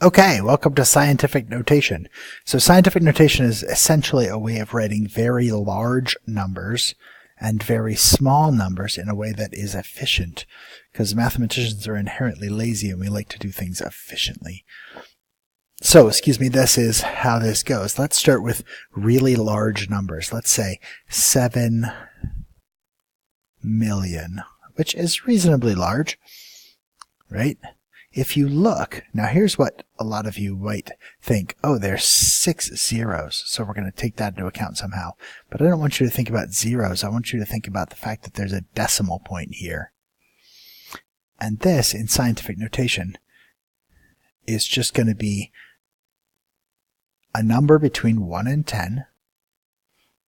Okay, welcome to scientific notation. So scientific notation is essentially a way of writing very large numbers and very small numbers in a way that is efficient, because mathematicians are inherently lazy and we like to do things efficiently. So, this is how this goes. Let's start with really large numbers. Let's say 7 million, which is reasonably large, right? If you look, now here's what a lot of you might think, oh, there's 6 zeros, so we're going to take that into account somehow. But I don't want you to think about zeros. I want you to think about the fact that there's a decimal point here. And this, in scientific notation, is just going to be a number between 1 and 10.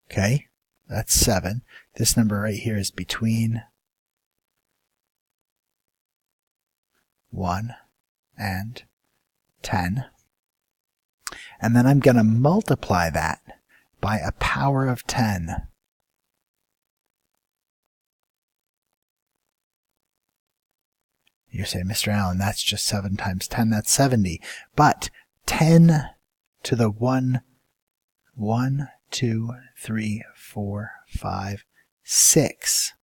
Okay, that's 7. This number right here is between 1 and 10. And then I'm going to multiply that by a power of 10. You say, Mr. Allen, that's just 7 times 10, that's 70. But 10 to the 1, 2, 3, 4, 5, 6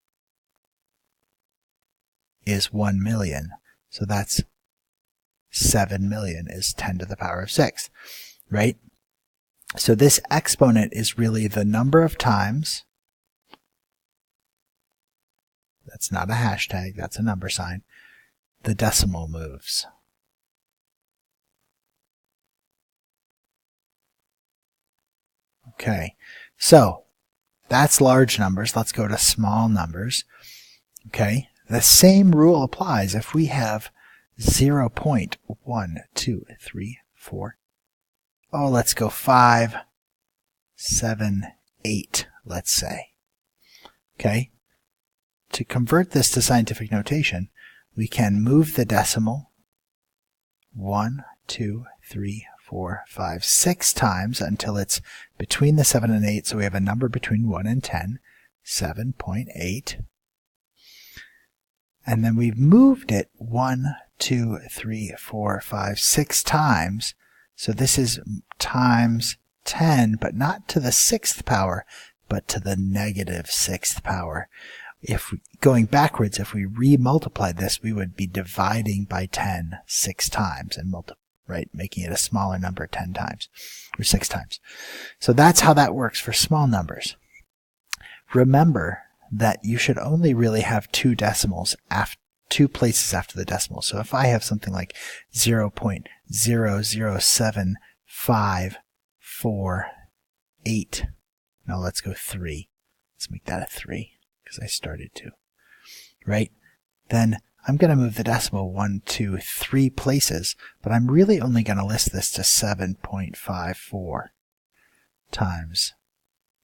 is 1 million. So that's 7 million is 10 to the power of 6, right? So this exponent is really the number of times, that's not a hashtag, that's a number sign, the decimal moves. Okay, so that's large numbers. Let's go to small numbers. Okay, the same rule applies if we have 0.1, 2, 3, 4. Oh, let's go 5, 7, 8, let's say. Okay, to convert this to scientific notation, we can move the decimal 1, 2, 3, 4, 5, 6 times until it's between the 7 and 8, so we have a number between 1 and 10, 7.8. And then we've moved it 1, 2, 3, 4, 5, 6 times. So this is times 10, but not to the 6th power, but to the negative 6th power. Going backwards, if we re-multiplied this, we would be dividing by 10 6 times and making it a smaller number 10 times or 6 times. So that's how that works for small numbers. Remember that you should only really have 2 decimals, 2 places after the decimal. So if I have something like 0.00754, no, let's go 3. Let's make that a 3 because I started 2, right? Then I'm going to move the decimal 1, 2, 3 places, but I'm really only going to list this to 7.54 times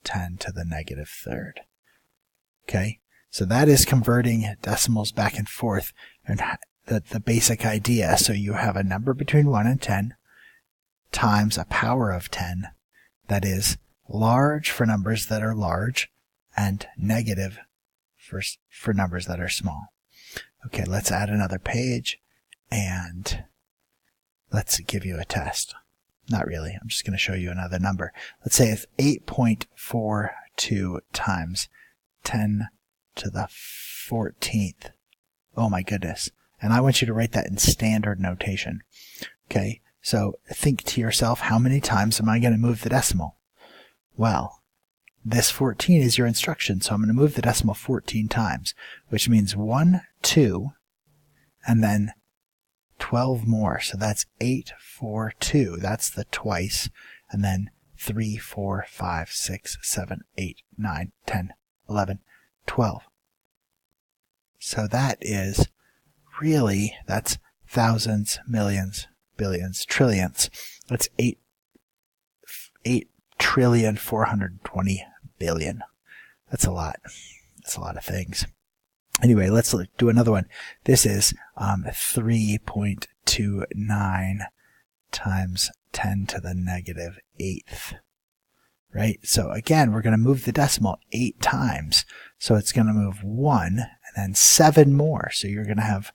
10 to the negative 3rd. Okay, so that is converting decimals back and forth, and the basic idea. So you have a number between 1 and 10 times a power of 10 that is large for numbers that are large and negative for numbers that are small. Okay, let's add another page and let's give you a test. Not really, I'm just going to show you another number. Let's say it's 8.42 times 10 to the 14th. Oh my goodness. And I want you to write that in standard notation. Okay, so think to yourself, how many times am I going to move the decimal? Well, this 14 is your instruction, so I'm going to move the decimal 14 times, which means 1, 2, and then 12 more. So that's 8, 4, 2. That's the twice. And then 3, 4, 5, 6, 7, 8, 9, 10, 11, 12. So that is really, that's thousands, millions, billions, trillions. That's 8,420 billion. That's a lot. That's a lot of things. Anyway, let's do another one. This is 3.29 times 10 to the negative 8th. Right? So again, we're going to move the decimal 8 times. So it's going to move 1 and then 7 more. So you're going to have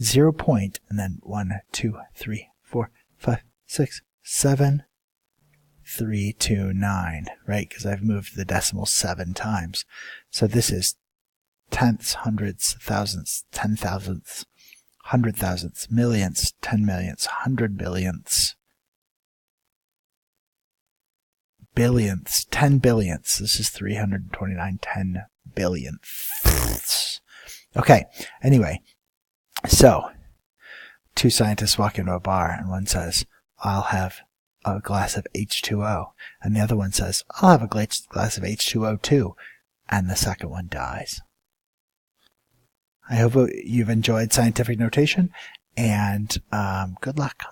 0 point and then 1, 2, 3, 4, 5, 6, 7, 3, 2, 9, right? Because I've moved the decimal 7 times. So this is tenths, hundreds, thousandths, 10 thousandths, 100 thousandths, millionths, 10 millionths, 100 billionths, billionths, 10 billionths. This is 329, 10 billionths. Okay, anyway, so 2 scientists walk into a bar and one says, I'll have a glass of H2O. And the other one says, I'll have a glass of H2O too. And the second one dies. I hope you've enjoyed scientific notation, and good luck.